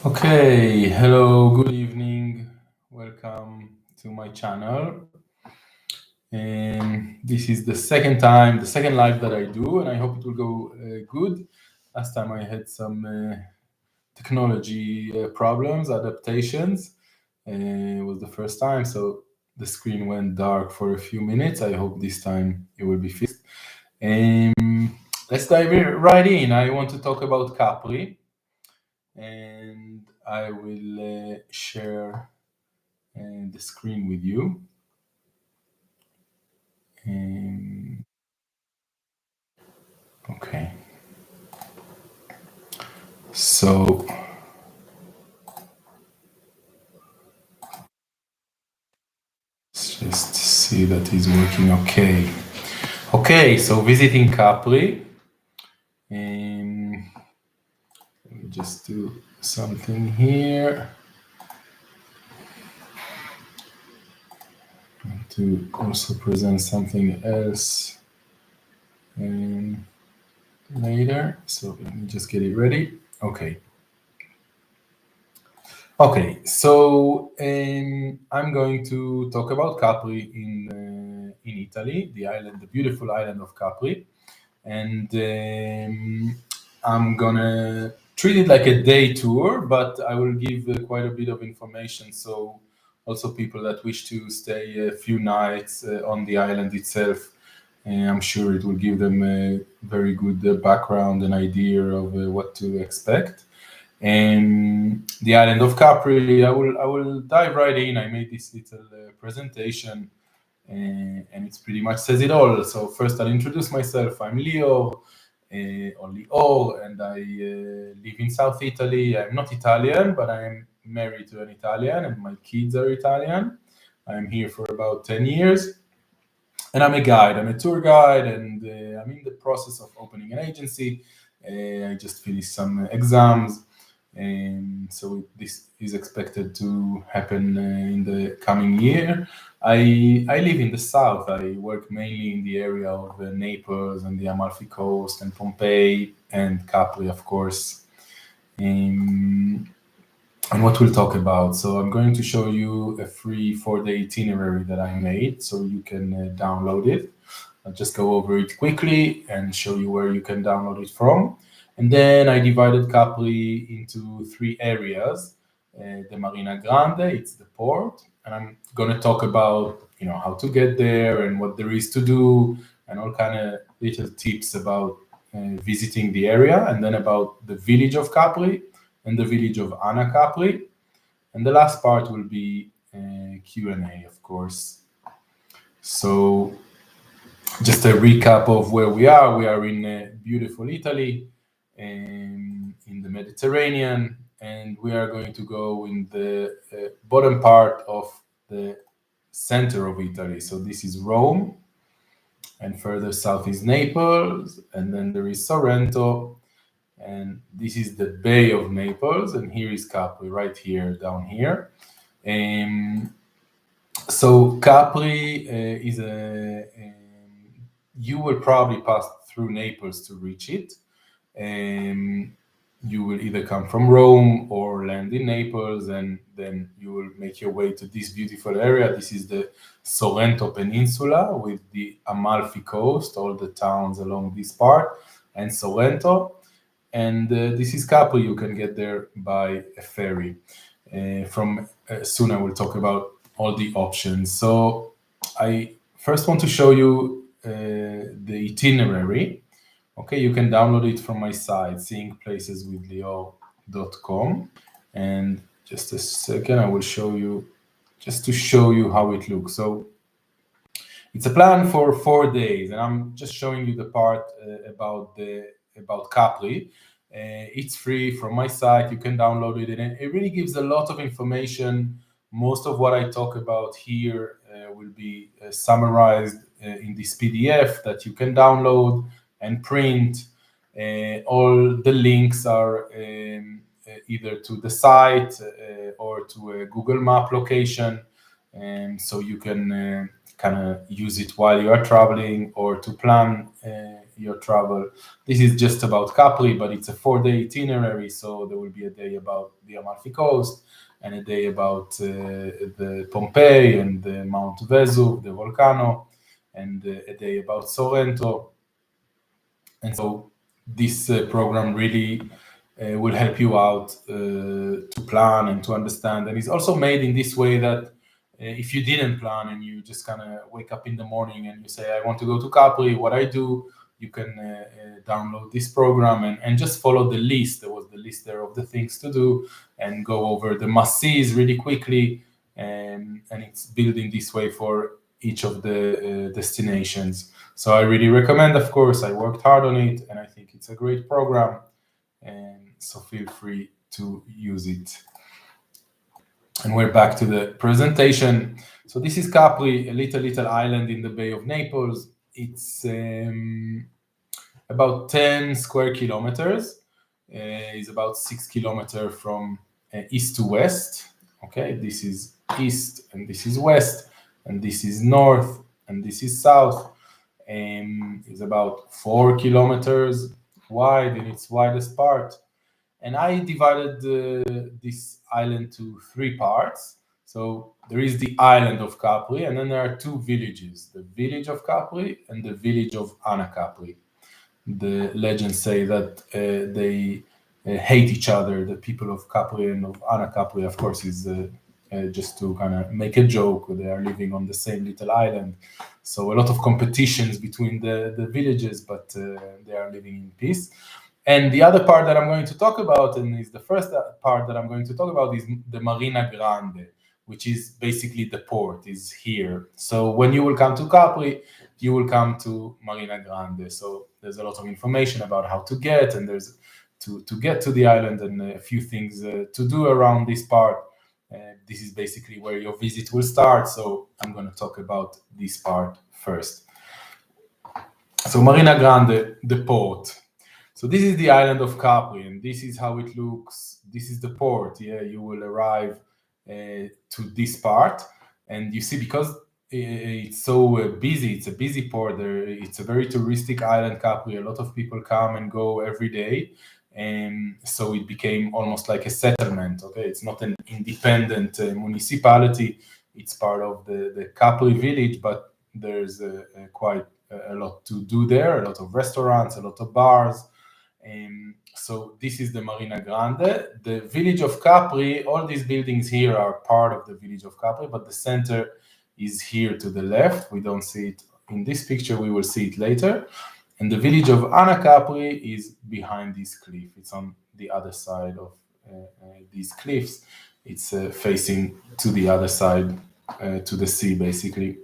Okay, hello, good evening. Welcome to my channel. And this is the second live that I do, and I hope it will go good. Last time I had some technology problems, adaptations. It was the first time, so the screen went dark for a few minutes. I hope this time it will be fixed. Let's dive right in. I want to talk about Capri, and I will share the screen with you. Okay. So let's just see that is working okay. Okay, so visiting Capri. Let me just do something here. To also present something else later. So let me just get it ready. Okay. Okay, so I'm going to talk about Capri in Italy, the beautiful island of Capri, and I'm gonna treat it like a day tour, but I will give quite a bit of information. So also people that wish to stay a few nights on the island itself, I'm sure it will give them a very good background and idea of what to expect. And the island of Capri, I will dive right in. I made this little presentation, and it pretty much says it all. So first, I'll introduce myself. I'm Lior, or Lior, and I live in South Italy. I'm not Italian, but I am married to an Italian, and my kids are Italian. I'm here for about 10 years, and I'm a guide. I'm a tour guide, and I'm in the process of opening an agency. I just finished some exams. And so this is expected to happen in the coming year. I live in the south. I work mainly in the area of Naples and the Amalfi Coast and Pompeii and Capri, of course. And what we'll talk about. So I'm going to show you a free 4-day itinerary that I made, so you can download it. I'll just go over it quickly and show you where you can download it from. And then I divided Capri into 3 areas. The Marina Grande, it's the port, and I'm going to talk about how to get there and what there is to do and all kind of little tips about visiting the area, and then about the village of Capri and the village of Anna Capri. And the last part will be Q&A, of course. So just a recap of where we are. We are in beautiful Italy, in the Mediterranean, and we are going to go in the bottom part of the center of Italy. So this is Rome, and further south is Naples, and then there is Sorrento, and this is the Bay of Naples, and here is Capri, right here, down here. So Capri is you will probably pass through Naples to reach it. You will either come from Rome or land in Naples, and then you will make your way to this beautiful area. This is the Sorrento Peninsula with the Amalfi Coast, all the towns along this part, and Sorrento. And this is Capri. You can get there by a ferry. Soon I will talk about all the options. So I first want to show you the itinerary. Okay, you can download it from my site, SeeingPlaceswithLior.com. And just a second, I will show you, just to show you how it looks. So it's a plan for 4 days, and I'm just showing you the part about Capri. It's free from my site. You can download it, and it really gives a lot of information. Most of what I talk about here will be summarized in this PDF that you can download and print. All the links are either to the site or to a Google Map location, so you can kind of use it while you are traveling or to plan your travel. This is just about Capri, but it's a 4-day itinerary, so there will be a day about the Amalfi Coast, and a day about the Pompeii and the Mount Vesuv, the volcano, and a day about Sorrento. And so this program really will help you out to plan and to understand. And it's also made in this way that if you didn't plan and you just kind of wake up in the morning and you say, I want to go to Capri, what I do, you can download this program and just follow the list. There was the list there of the things to do and go over the must-sees really quickly. And it's built in this way for each of the destinations. So I really recommend, of course. I worked hard on it and I think it's a great program. And so feel free to use it. And we're back to the presentation. So this is Capri, a little island in the Bay of Naples. It's about 10 square kilometers. It's about 6 kilometers from east to west. Okay, this is east and this is west, and this is north and this is south. It's about 4 kilometers wide in its widest part. And I divided this island to 3 parts. So there is the island of Capri, and then there are 2 villages, the village of Capri and the village of Anacapri. The legends say that they hate each other. The people of Capri and of Anacapri, of course, is just to kind of make a joke. They are living on the same little island. So a lot of competitions between the villages, but they are living in peace. And the other part that I'm going to talk about, and is the first part that I'm going to talk about, is the Marina Grande, which is basically the port, is here. So when you will come to Capri, you will come to Marina Grande. So there's a lot of information about how to get, and there's to get to the island, and a few things to do around this part. This is basically where your visit will start. So I'm going to talk about this part first. So Marina Grande, the port. So this is the island of Capri, and this is how it looks. This is the port. Yeah, you will arrive to this part, and you see, because it's so busy, it's a busy port. It's a very touristic island, Capri. A lot of people come and go every day, and so it became almost like a settlement. Okay, it's not an independent municipality. It's part of the Capri village, but there's quite a lot to do there. A lot of restaurants, a lot of bars. So this is the Marina Grande. The village of Capri, all these buildings here are part of the village of Capri, but the center is here to the left. We don't see it in this picture, we will see it later. And the village of Anacapri is behind this cliff. It's on the other side of these cliffs. It's facing to the other side, to the sea, basically.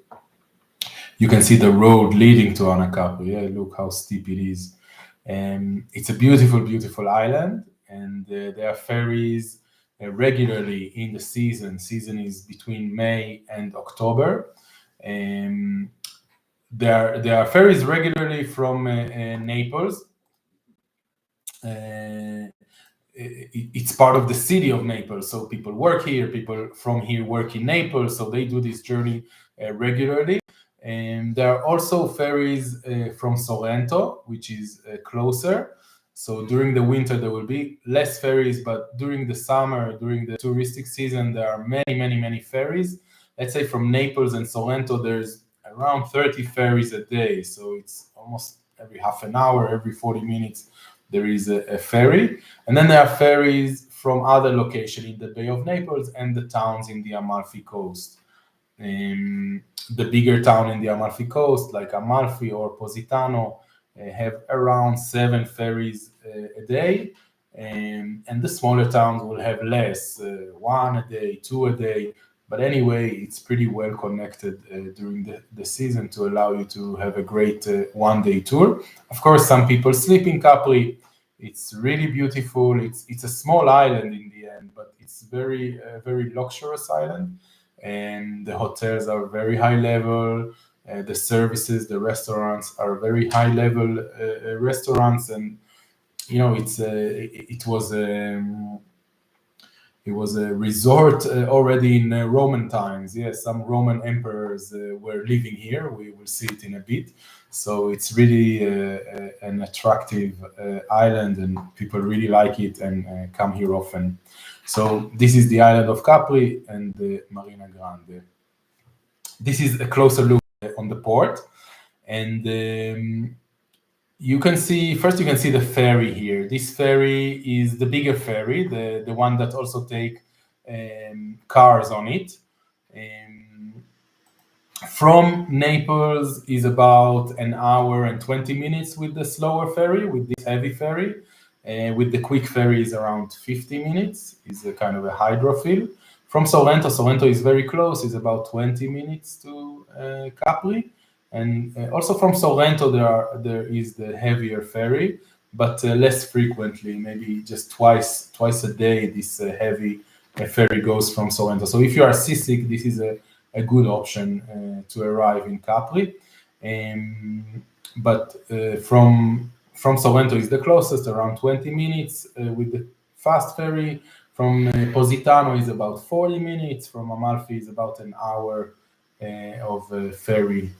You can see the road leading to Anacapri. Yeah, look how steep it is. It's a beautiful, beautiful island, and there are ferries regularly in the season. Season is between May and October. There are ferries regularly from Naples. It's part of the city of Naples, so people work here. People from here work in Naples, so they do this journey regularly. And there are also ferries from Sorrento, which is closer. So during the winter, there will be less ferries, but during the summer, during the touristic season, there are many, many, many ferries. Let's say from Naples and Sorrento, there's around 30 ferries a day. So it's almost every half an hour, every 40 minutes, there is a ferry. And then there are ferries from other locations in the Bay of Naples and the towns in the Amalfi Coast. The bigger town in the Amalfi Coast, like Amalfi or Positano, have around 7 ferries a day, and the smaller towns will have less, 1 a day, 2 a day. But anyway, it's pretty well connected during the season to allow you to have a great one-day tour. Of course, some people sleep in Capri. It's really beautiful. It's a small island in the end, but it's very luxurious island. And the hotels are very high level. The services, the restaurants are very high level restaurants, and it was It was a resort already in Roman times. Yes, some Roman emperors were living here. We will see it in a bit. So it's really an attractive island, and people really like it and come here often. So this is the island of Capri and the Marina Grande. This is a closer look on the port, and you can see the ferry here. This ferry is the bigger ferry, the one that also take cars on it. From Naples is about an hour and 20 minutes with the slower ferry, with this heavy ferry. With the quick ferry is around 50 minutes. It's a kind of a hydrofoil. From Sorrento is very close. It's about 20 minutes to Capri. And also from Sorrento there is the heavier ferry, but less frequently. Maybe just twice a day. This heavy ferry goes from Sorrento. So if you are seasick, this is a good option to arrive in Capri. But from Sorrento is the closest, around 20 minutes with the fast ferry. From Positano is about 40 minutes. From Amalfi is about an hour of ferry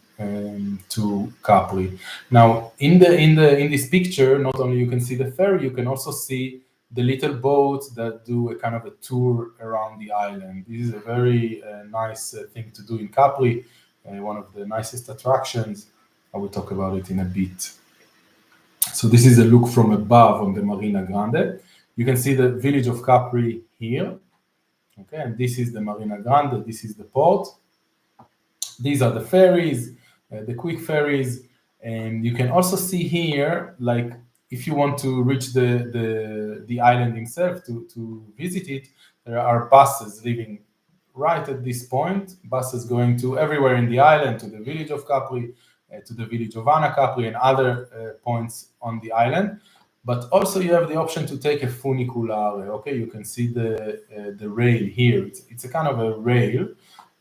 to Capri. Now, in this picture, not only you can see the ferry, you can also see the little boats that do a kind of a tour around the island. This is a very nice thing to do in Capri, one of the nicest attractions. I will talk about it in a bit. So this is a look from above on the Marina Grande. You can see the village of Capri here. Okay, and this is the Marina Grande, this is the port. These are the ferries, the quick ferries. And you can also see here, like if you want to reach the island itself to visit it, there are buses leaving right at this point, buses going to everywhere in the island, to the village of Capri, to the village of Anna Capri and other points on the island. But also you have the option to take a funiculare. Okay, you can see the rail here. It's a kind of a rail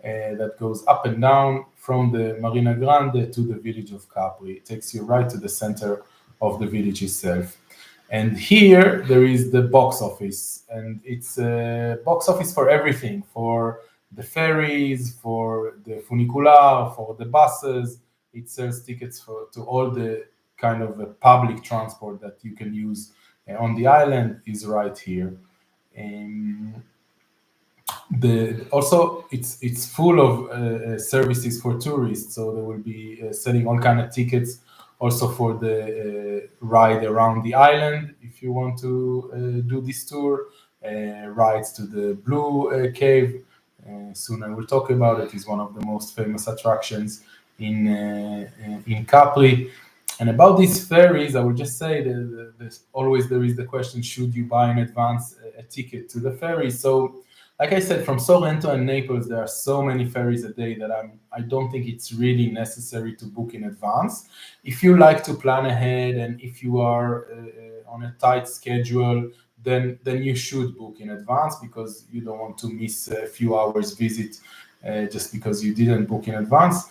that goes up and down from the Marina Grande to the village of Capri. It takes you right to the center of the village itself. And here there is the box office, and it's a box office for everything, for the ferries, for the funicular, for the buses. It sells tickets to all the kind of public transport that you can use on the island is right here. Also, it's full of services for tourists, so they will be selling all kind of tickets also for the ride around the island if you want to do this tour, rides to the Blue Cave. Soon I will talk about it. It's one of the most famous attractions in Capri. And about these ferries, I will just say that always there is the question: should you buy in advance a ticket to the ferry? So, like I said, from Sorrento and Naples, there are so many ferries a day that I don't think it's really necessary to book in advance. If you like to plan ahead and if you are on a tight schedule, then you should book in advance, because you don't want to miss a few hours visit just because you didn't book in advance.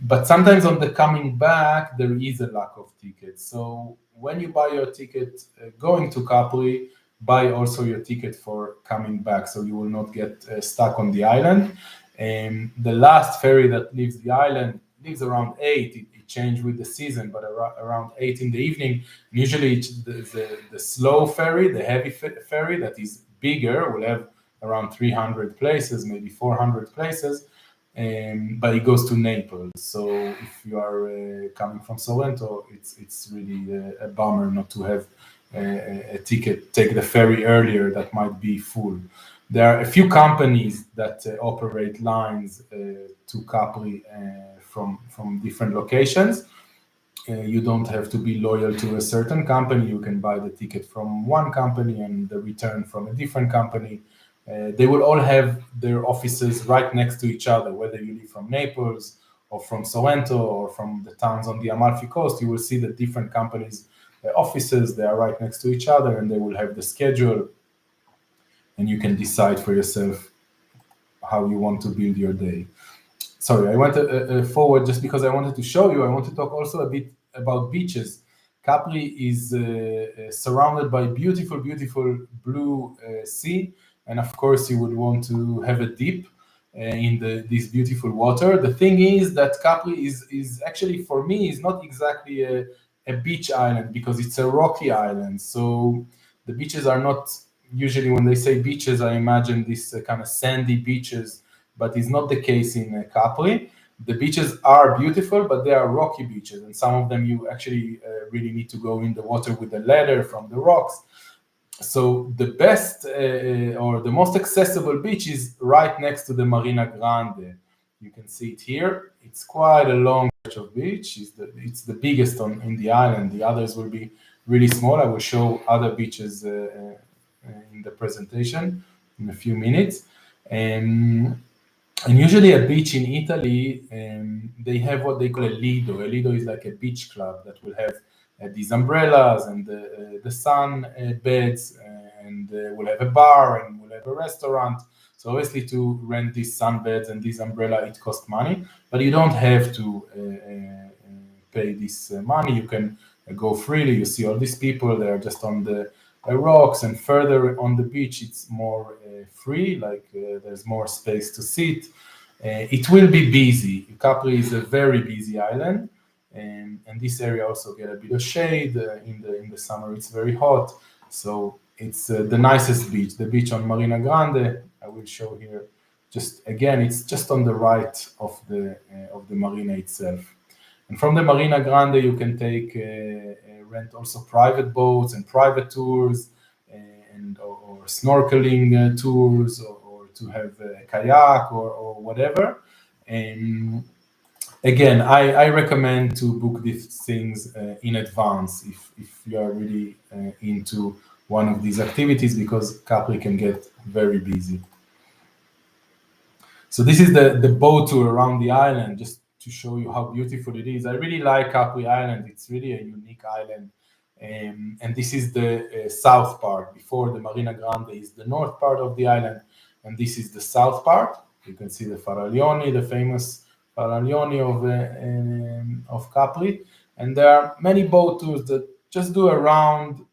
But sometimes on the coming back, there is a lack of tickets. So when you buy your ticket going to Capri, buy also your ticket for coming back, so you will not get stuck on the island. The last ferry that leaves the island leaves around 8. It changed with the season, but around 8 in the evening. And usually the slow ferry, the heavy ferry that is bigger, will have around 300 places, maybe 400 places. But it goes to Naples. So if you are coming from Sorrento, it's really a bummer not to have a ticket, take the ferry earlier, that might be full. There are a few companies that operate lines to Capri from different locations. You don't have to be loyal to a certain company. You can buy the ticket from one company and the return from a different company. They will all have their offices right next to each other, whether you live from Naples or from Sorrento or from the towns on the Amalfi Coast. You will see the different companies' offices. They are right next to each other, and they will have the schedule, and you can decide for yourself how you want to build your day. Sorry, I went forward just because I wanted to show you. I want to talk also a bit about beaches. Capri is surrounded by beautiful, beautiful blue sea. and of course you would want to have a dip in this beautiful water. The thing is that Capri is actually, for me, is not exactly a beach island, because it's a rocky island. So the beaches are not, usually when they say beaches, I imagine these kind of sandy beaches, but it's not the case in Capri. The beaches are beautiful, but they are rocky beaches, and some of them you actually really need to go in the water with a ladder from the rocks. So the best or the most accessible beach is right next to the Marina Grande. You can see it here. It's quite a long stretch of beach. It's the biggest in the island. The others will be really small. I will show other beaches in the presentation in a few minutes. And usually a beach in Italy, they have what they call a lido. A lido is like a beach club that will have these umbrellas and the sun beds, and we'll have a bar and we'll have a restaurant. So obviously to rent these sunbeds and this umbrella, it costs money, but you don't have to pay this money. You can go freely. You see all these people, they're just on the rocks, and further on the beach, it's more free, like there's more space to sit. It will be busy. Capri is a very busy island, and this area also get a bit of shade. In the summer, it's very hot. So it's the nicest beach, the beach on Marina Grande. I will show here. Just again, it's just on the right of the marina itself. And from the Marina Grande, you can take rent also private boats and private tours, or snorkeling tours, or to have a kayak or whatever. And again, I recommend to book these things in advance if you are really into one of these activities, because Capri can get very busy. So this is the boat tour around the island, just to show you how beautiful it is. I really like Capri Island. It's really a unique island. And this is the south part. Before, the Marina Grande is the north part of the island, and this is the south part. You can see the Faraglioni, the famous Faraglioni of Capri. And there are many boat tours that just do around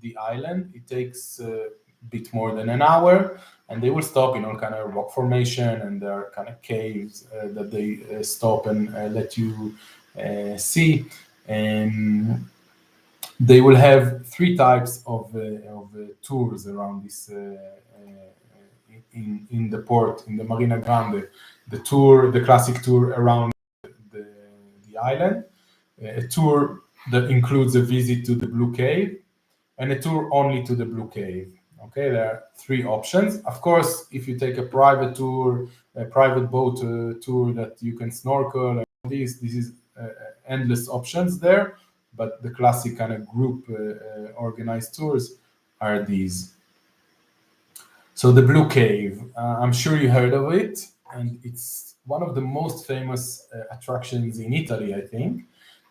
the island. It takes a bit more than an hour, and they will stop in all kind of rock formation, and there are kind of caves that they stop and let you see. And they will have three types of tours around this in the port, in the Marina Grande. The classic tour around the island, a tour that includes a visit to the Blue Cave, and a tour only to the Blue Cave. Okay, there are three options. Of course, if you take a private tour, a private boat tour that you can snorkel, this is endless options there. But the classic kind of group organized tours are these. So the Blue Cave, I'm sure you heard of it, and it's one of the most famous attractions in Italy, I think.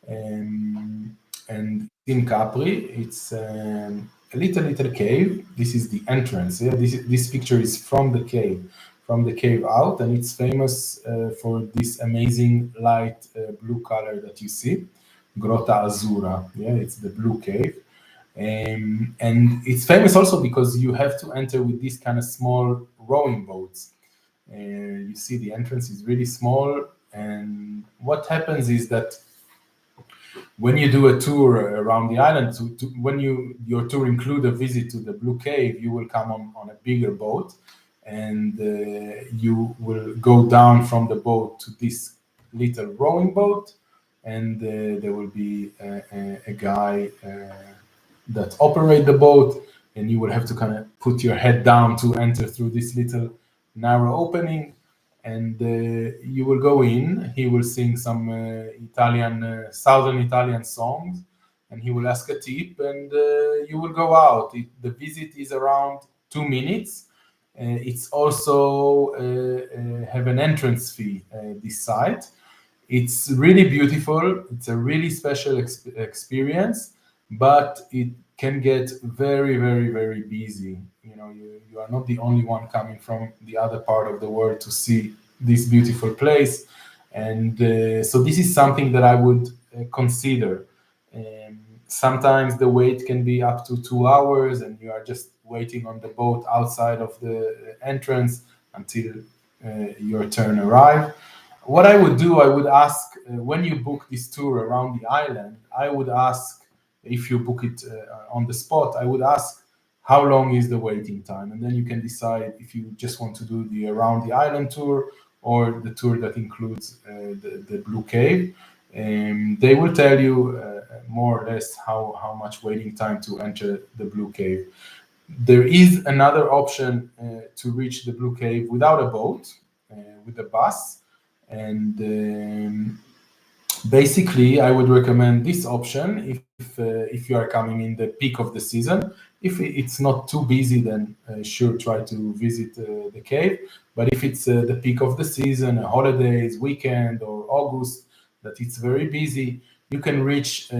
And in Capri, it's a little cave. This is the entrance. Yeah? This picture is from the cave out, and it's famous for this amazing light blue color that you see, Grotta Azzurra. Yeah, it's the Blue Cave. And it's famous also because you have to enter with these kind of small rowing boats. You see the entrance is really small, and what happens is that when you do a tour around the island, when your tour include a visit to the Blue Cave, you will come on a bigger boat, and you will go down from the boat to this little rowing boat, and there will be a guy that operate the boat, and you will have to kind of put your head down to enter through this little narrow opening, and you will go in. He will sing some southern Italian songs, and he will ask a tip, and you will go out. The visit is around 2 minutes. It's also have an entrance fee, this site. It's really beautiful. It's a really special experience, but it can get very, very, very busy. You are not the only one coming from the other part of the world to see this beautiful place. And so this is something that I would consider. Sometimes the wait can be up to 2 hours, and you are just waiting on the boat outside of the entrance until your turn arrive. What I would do, I would ask, when you book this tour around the island, I would ask, if you book it on the spot, I would ask how long is the waiting time, and then you can decide if you just want to do the around the island tour or the tour that includes the Blue Cave. They will tell you more or less how much waiting time to enter the Blue Cave. There is another option to reach the Blue Cave without a boat, with a bus, and basically I would recommend this option if you are coming in the peak of the season. If it's not too busy, then sure, try to visit the cave. But if it's the peak of the season, holidays, weekend, or August, that it's very busy, you can reach,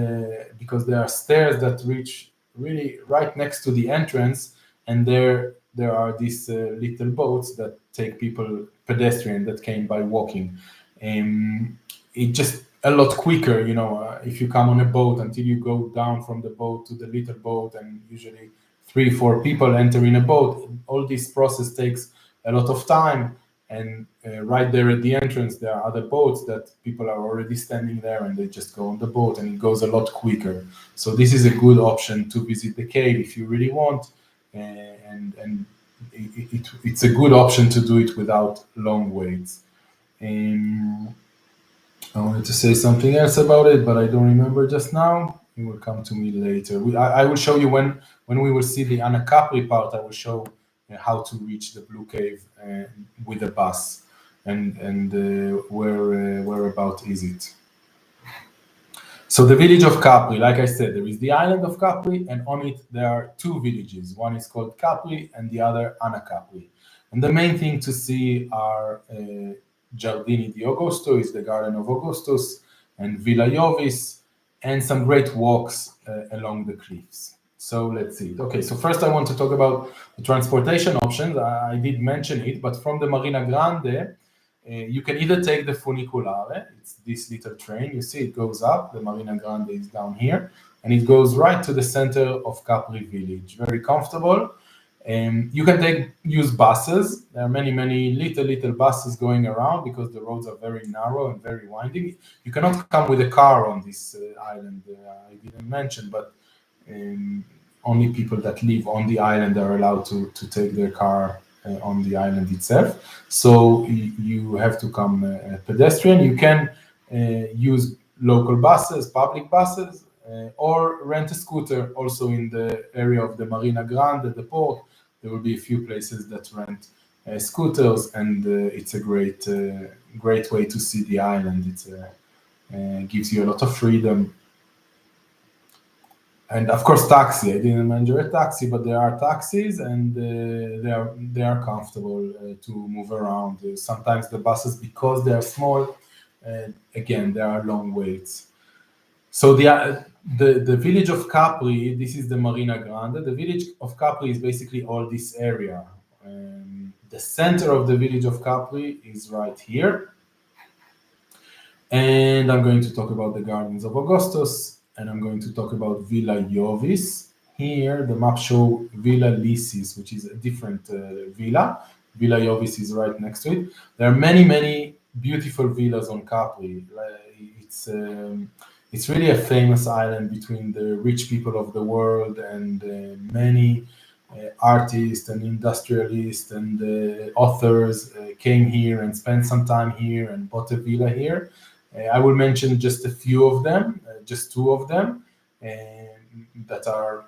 because there are stairs that reach really right next to the entrance, and there are these little boats that take people, pedestrian, that came by walking. It just a lot quicker, if you come on a boat until you go down from the boat to the little boat, and usually 3-4 people enter in a boat. All this process takes a lot of time, and right there at the entrance there are other boats that people are already standing there, and they just go on the boat, and it goes a lot quicker. So this is a good option to visit the cave if you really want, and it's a good option to do it without long waits. I wanted to say something else about it, but I don't remember just now. It will come to me later. I will show you when we will see the Capri part. I will show how to reach the Blue Cave with a bus, and whereabout is it. So the village of Capri, like I said, there is the island of Capri, and on it there are 2 villages. One is called Capri, and the other Capri. And the main thing to see are Giardini di Augusto, is the Garden of Augustus, and Villa Jovis, and some great walks along the cliffs. So let's see. Okay, so first I want to talk about the transportation options. I did mention it, but from the Marina Grande, you can either take the funiculare. It's this little train. You see it goes up. The Marina Grande is down here, and it goes right to the center of Capri village. Very comfortable. You can use buses. There are many little buses going around because the roads are very narrow and very winding. You cannot come with a car on this island. I didn't mention, but only people that live on the island are allowed to take their car on the island itself. So you have to come pedestrian. You can use local buses, public buses, or rent a scooter. Also in the area of the Marina Grande, the port, there will be a few places that rent scooters, and it's a great way to see the island. It gives you a lot of freedom. And of course, taxi. I didn't mention a taxi, but there are taxis, and they are comfortable to move around. Sometimes the buses, because they are small, again, there are long waits. So the village of Capri, this is the Marina Grande. The village of Capri is basically all this area. The center of the village of Capri is right here. And I'm going to talk about the Gardens of Augustus, and I'm going to talk about Villa Jovis. Here, the map shows Villa Lysis, which is a different villa. Villa Jovis is right next to it. There are many beautiful villas on Capri. It's really a famous island between the rich people of the world, and many artists and industrialists and authors came here and spent some time here and bought a villa here. I will mention just a few of them, just 2 of them, that are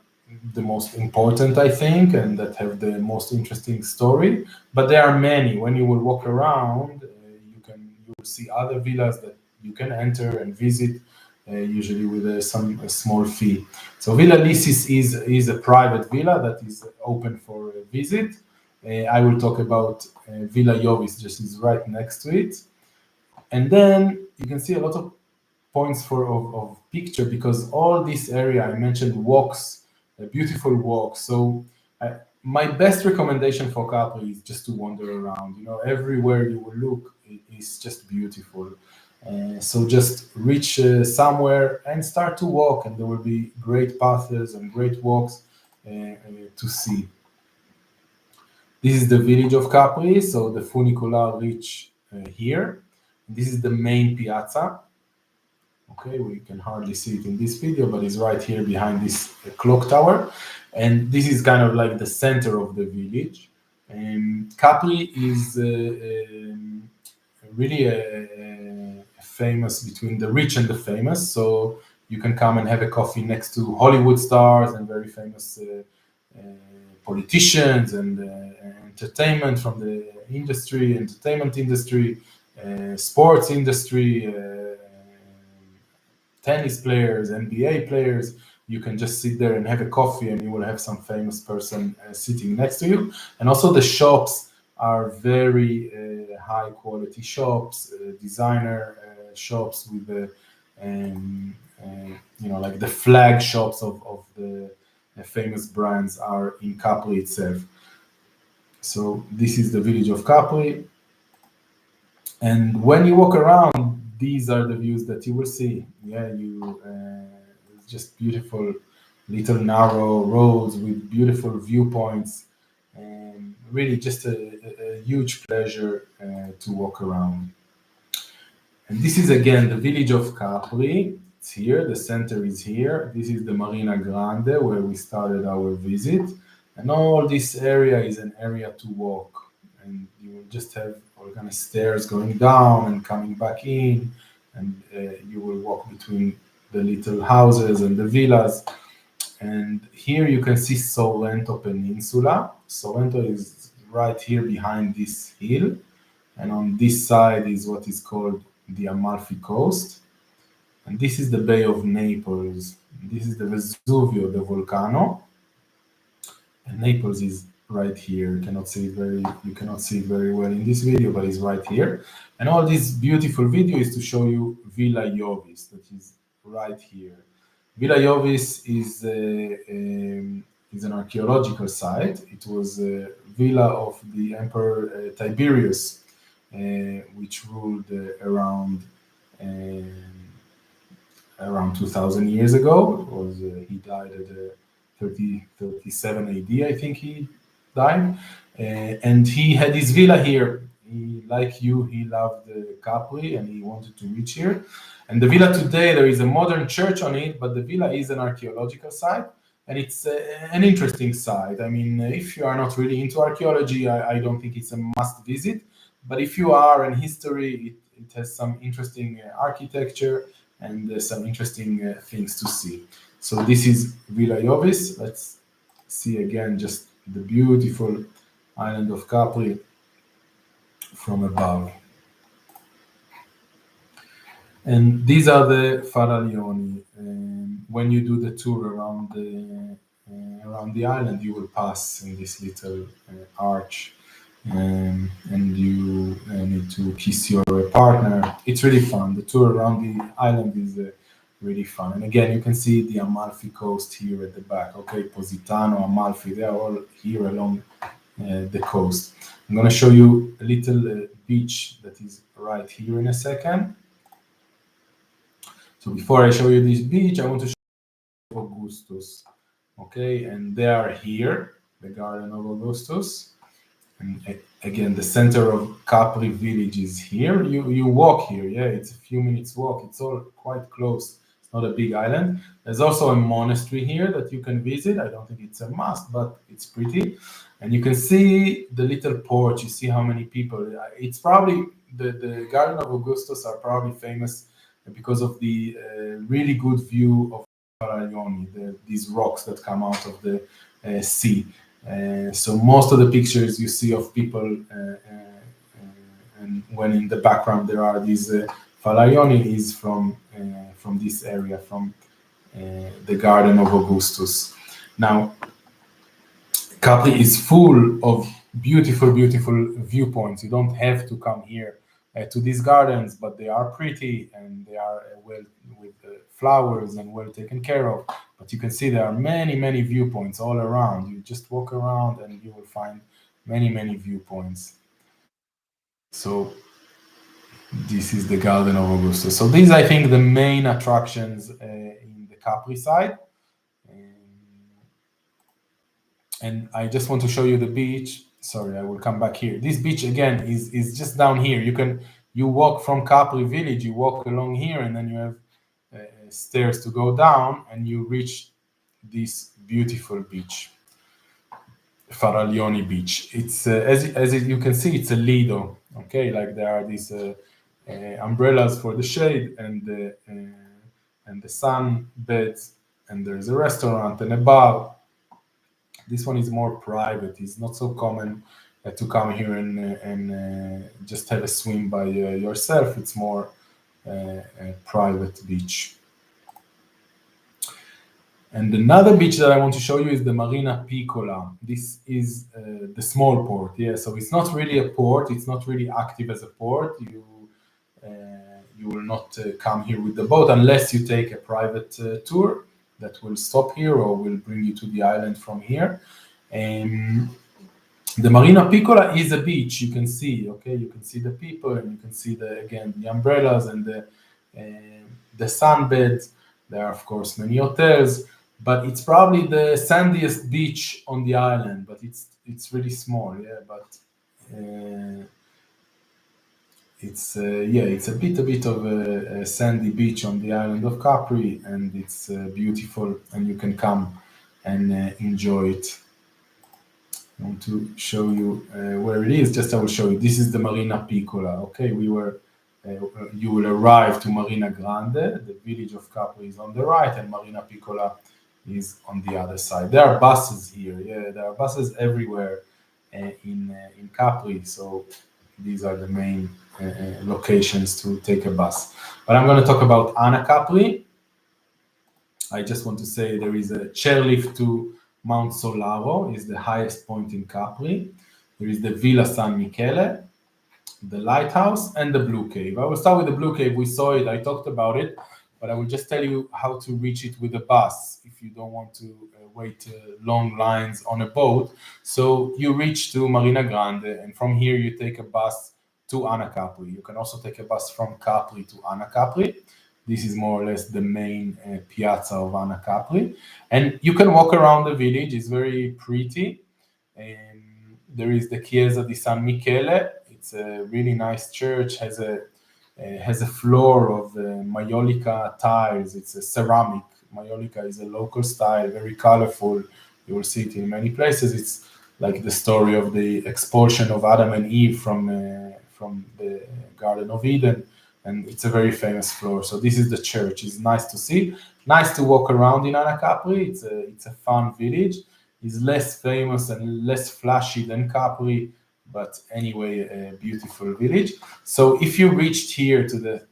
the most important, I think, and that have the most interesting story. But there are many. When you will walk around, you will see other villas that you can enter and visit, usually with a small fee. So Villa Lysis is a private villa that is open for a visit. I will talk about Villa Jovis, just is right next to it. And then you can see a lot of points of picture, because all this area I mentioned walks, beautiful walks. So my best recommendation for Capri is just to wander around. Everywhere you will look is just beautiful. So just reach somewhere and start to walk, and there will be great paths and great walks to see. This is the village of Capri, so the funicular reach here. This is the main piazza. Okay, we can hardly see it in this video, but it's right here behind this clock tower. And this is kind of like the center of the village. Capri is really famous between the rich and the famous. So you can come and have a coffee next to Hollywood stars and very famous politicians and entertainment from the industry, entertainment industry, sports industry, tennis players, NBA players. You can just sit there and have a coffee and you will have some famous person sitting next to you. And also the shops are very high quality shops, designer shops with the, like the flag shops of the famous brands are in Capri itself. So this is the village of Capri. And when you walk around, these are the views that you will see. Yeah, just beautiful little narrow roads with beautiful viewpoints, and really just a huge pleasure to walk around. And this is again the village of Capri. It's here, the center is here. This is the Marina Grande where we started our visit. And all this area is an area to walk. And you will just have all kind of stairs going down and coming back in. And you will walk between the little houses and the villas. And here you can see Sorrento Peninsula. Sorrento is right here behind this hill. And on this side is what is called the Amalfi Coast. And this is the Bay of Naples. This is the Vesuvio, the volcano. And Naples is right here. You cannot see it very well in this video, but it's right here. And all this beautiful video is to show you Villa Iovis, that is right here. Villa Iovis is an archaeological site. It was a villa of the Emperor Tiberius, which ruled around 2,000 years ago. It was he died at 37 AD, I think he died, and he had his villa here. He, like you, he loved Capri and he wanted to reach here. And the villa today, there is a modern church on it, but the villa is an archaeological site, and it's an interesting site. I mean, if you are not really into archaeology, I don't think it's a must visit. But if you are in history, it has some interesting architecture and some interesting things to see. So this is Villa Iovis. Let's see again just the beautiful island of Capri from above. And these are the Faraglioni. When you do the tour around the island, you will pass in this little arch. And you need to kiss your partner. It's really fun. The tour around the island is really fun. And again, you can see the Amalfi Coast here at the back. Okay, Positano, Amalfi, they are all here along the coast. I'm going to show you a little beach that is right here in a second. So before I show you this beach, I want to show you Augustus. Okay, and they are here, the Garden of Augustus. And again, the center of Capri village is here. You walk here, yeah, it's a few minutes walk. It's all quite close. It's not a big island. There's also a monastery here that you can visit. I don't think it's a must, but it's pretty. And you can see the little porch. You see how many people. It's probably, the Garden of Augustus are probably famous because of the really good view of Faraglioni, these rocks that come out of the sea. So most of the pictures you see of people, and when in the background there are these Faraglioni, is from this area, from the Garden of Augustus. Now, Capri is full of beautiful, beautiful viewpoints. You don't have to come here to these gardens, but they are pretty and they are well with flowers and well taken care of. But you can see there are many, many viewpoints all around. You just walk around and you will find many, many viewpoints. So This is the Garden of Augusto. So these, I think, the main attractions in the Capri side. And I just want to show you the beach. Sorry, I will come back here. This beach again is just down here. You walk from Capri village, you walk along here, and then you have stairs to go down, and you reach this beautiful beach, Faraglioni Beach. It's as you can see, it's a lido. Okay, like there are these umbrellas for the shade and the sun beds, and there's a restaurant and a bar. This one is more private. It's not so common to come here and just have a swim by yourself. It's more a private beach. And another beach that I want to show you is the Marina Piccola. This is the small port. Yeah, so it's not really a port. It's not really active as a port. You will not come here with the boat unless you take a private tour that will stop here or will bring you to the island from here. The Marina Piccola is a beach. You can see, okay, you can see the people, and you can see the umbrellas and the sunbeds. There are of course many hotels, but it's probably the sandiest beach on the island. But it's really small, yeah. But it's a bit of a sandy beach on the island of Capri, and it's beautiful, and you can come and enjoy it. I want to show you where it is. I will show you. This is the Marina Piccola. Okay, you will arrive to Marina Grande. The village of Capri is on the right, and Marina Piccola is on the other side. There are buses here. Yeah, there are buses everywhere in Capri. So these are the main locations to take a bus. But I'm going to talk about Anna Capri. I just want to say there is a chairlift to Mount Solaro, is the highest point in Capri. There is the Villa San Michele, the lighthouse, and the Blue Cave. I will start with the Blue Cave. We saw it, I talked about it, but I will just tell you how to reach it with a bus if you don't want to wait long lines on a boat. So you reach to Marina Grande, and from here you take a bus to Anna Capri. You can also take a bus from Capri to Anna Capri. This is more or less the main piazza of Anna Capri. And you can walk around the village. It's very pretty. There is the Chiesa di San Michele. It's a really nice church. Has a floor of maiolica tiles. It's a ceramic. Maiolica is a local style, very colorful. You will see it in many places. It's like the story of the expulsion of Adam and Eve from the Garden of Eden. And it's a very famous floor. So this is the church. It's nice to see. Nice to walk around in Anna Capri. It's a fun village. It's less famous and less flashy than Capri, but anyway, a beautiful village. So if you reached here to the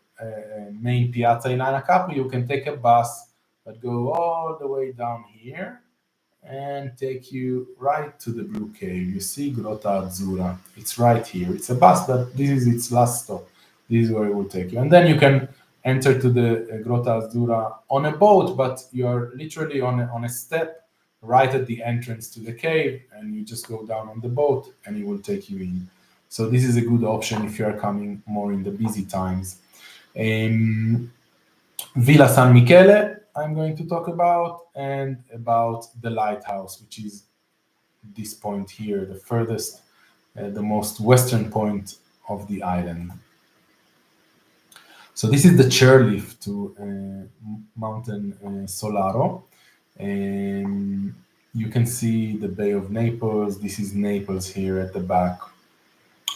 main piazza in Anna Capri, you can take a bus that go all the way down here and take you right to the Blue Cave. You see Grotta Azzurra. It's right here. It's a bus, but this is its last stop. This is where it will take you. And then you can enter to the Grotta Azzurra on a boat, but you're literally on a step right at the entrance to the cave, and you just go down on the boat and it will take you in. So this is a good option if you are coming more in the busy times. Villa San Michele, I'm going to talk about, and about the lighthouse, which is this point here, the furthest, the most western point of the island. So this is the chairlift to Mountain Solaro. You can see the Bay of Naples. This is Naples here at the back.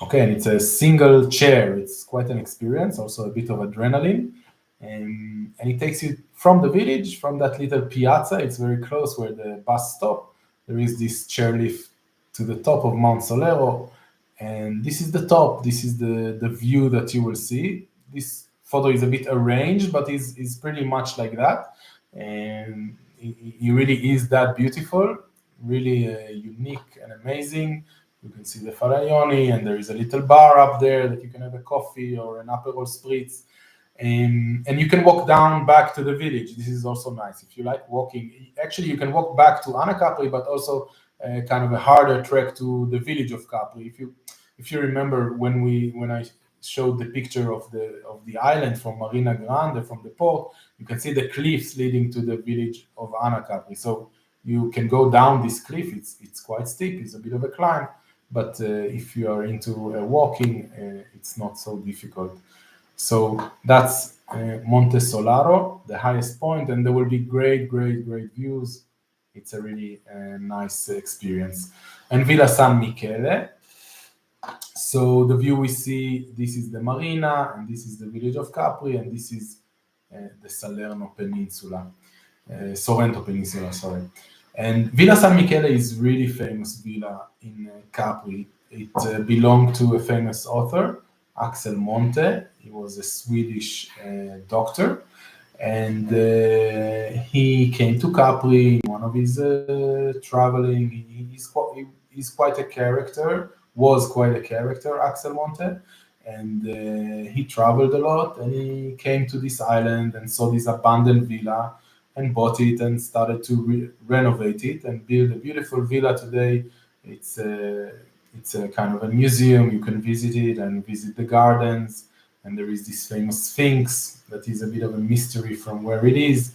Okay, and it's a single chair. It's quite an experience, also a bit of adrenaline. And it takes you from the village, from that little piazza. It's very close where the bus stop. There is this chairlift to the top of Mount Solaro. And this is the top. This is the view that you will see. This photo is a bit arranged, but is pretty much like that. And it really is that beautiful, really unique and amazing. You can see the Faraglioni, and there is a little bar up there that you can have a coffee or an Aperol Spritz. And you can walk down back to the village. This is also nice. If you like walking, actually you can walk back to Anna Capri, but also kind of a harder trek to the village of Capri. If you remember when I showed the picture of the island from Marina Grande, from the port, you can see the cliffs leading to the village of Capri. So you can go down this cliff. It's quite steep. It's a bit of a climb, but if you are into walking, it's not so difficult. So that's Monte Solaro, the highest point, and there will be great views. It's a really nice experience. And Villa San Michele. So the view we see, this is the marina, and this is the village of Capri, and this is the Salerno Peninsula, Sorrento Peninsula, sorry. And Villa San Michele is really famous villa in Capri. It belonged to a famous author, Axel Monte. He was a Swedish doctor, and he came to Capri in one of his traveling. He's quite a character, was quite a character, Axel Monte, and he traveled a lot, and he came to this island and saw this abandoned villa and bought it and started to renovate it and build a beautiful villa. Today it's a kind of a museum. You can visit it and visit the gardens, and there is this famous Sphinx that is a bit of a mystery from where it is.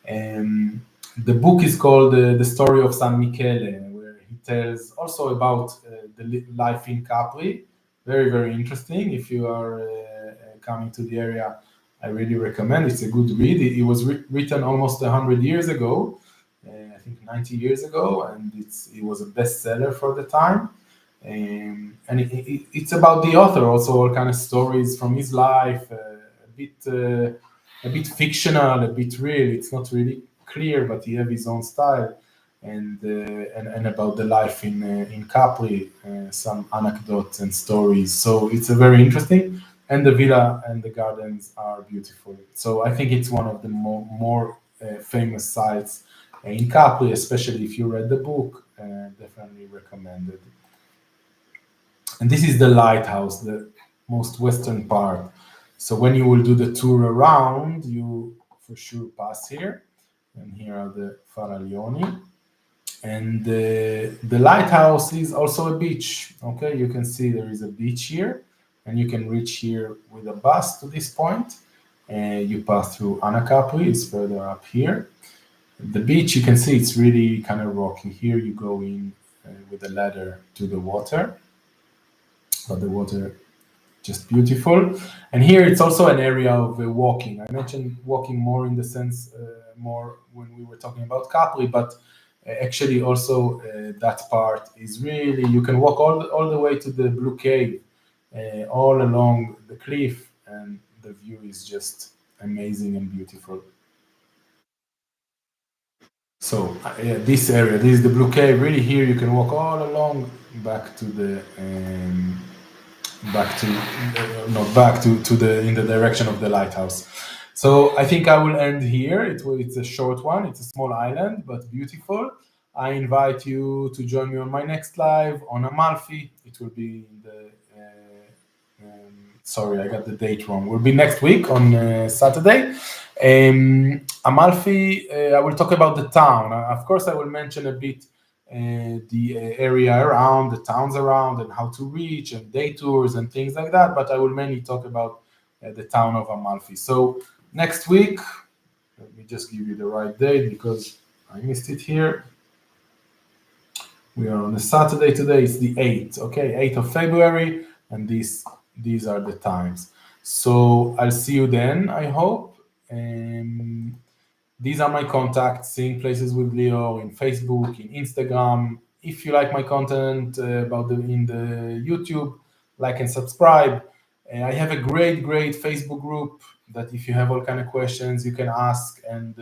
And the book is called The Story of San Michele, where he tells also about the life in Capri. Very interesting. If you are coming to the area, I really recommend. It's a good read. It was written almost 100 years ago, I think 90 years ago, and it was a bestseller for the time. And it's about the author, also all kind of stories from his life, a bit fictional, a bit real. It's not really clear, but he has his own style, and about the life in Capri, some anecdotes and stories. So it's a very interesting, and the villa and the gardens are beautiful. So I think it's one of the more famous sites in Capri, especially if you read the book. Definitely recommended. And this is the lighthouse, the most western part. So when you will do the tour around, you for sure pass here. And here are the Faraglioni. And the lighthouse is also a beach. Okay, you can see there is a beach here, and you can reach here with a bus to this point. You pass through Capri, it's further up here. The beach, you can see it's really kind of rocky. Here you go in with a ladder to the water. But the water just beautiful. And here it's also an area of walking. I mentioned walking more in the sense more when we were talking about Capri, but actually also that part is really, you can walk all the way to the Blue Cave, all along the cliff, and the view is just amazing and beautiful. So this area, this is the Blue Cave. Really, here you can walk all along back to the in the direction of the lighthouse. So I think I will end here. It's a short one. It's a small island, but beautiful. I invite you to join me on my next live on Amalfi. It will be in the sorry, I got the date wrong. Will be next week on Saturday. Amalfi, I will talk about the town. Of course, I will mention a bit the area around, the towns around, and how to reach, and day tours and things like that. But I will mainly talk about the town of Amalfi. So next week, let me just give you the right date because I missed it here. We are on a Saturday today. It's the 8th, okay, 8th of February, and these are the times. So I'll see you then, I hope. These are my contacts, Seeing Places with Lior in Facebook, in Instagram. If you like my content in the YouTube, like and subscribe. I have a great Facebook group that if you have all kind of questions, you can ask and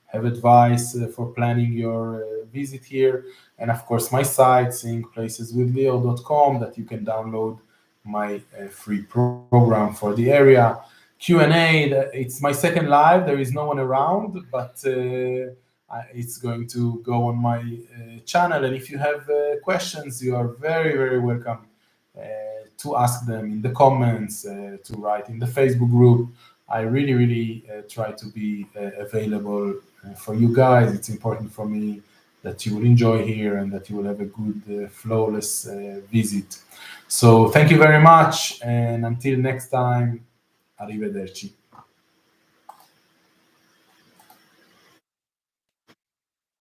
have advice for planning your visit here. And of course, my site, SeeingPlaceswithLior.com, that you can download my free program for the area. Q&A, it's my second live. There is no one around, but it's going to go on my channel. And if you have questions, you are very welcome to ask them in the comments, to write in the Facebook group. I really try to be available for you guys. It's important for me that you will enjoy here and that you will have a good, flawless visit. So thank you very much, and until next time, arrivederci.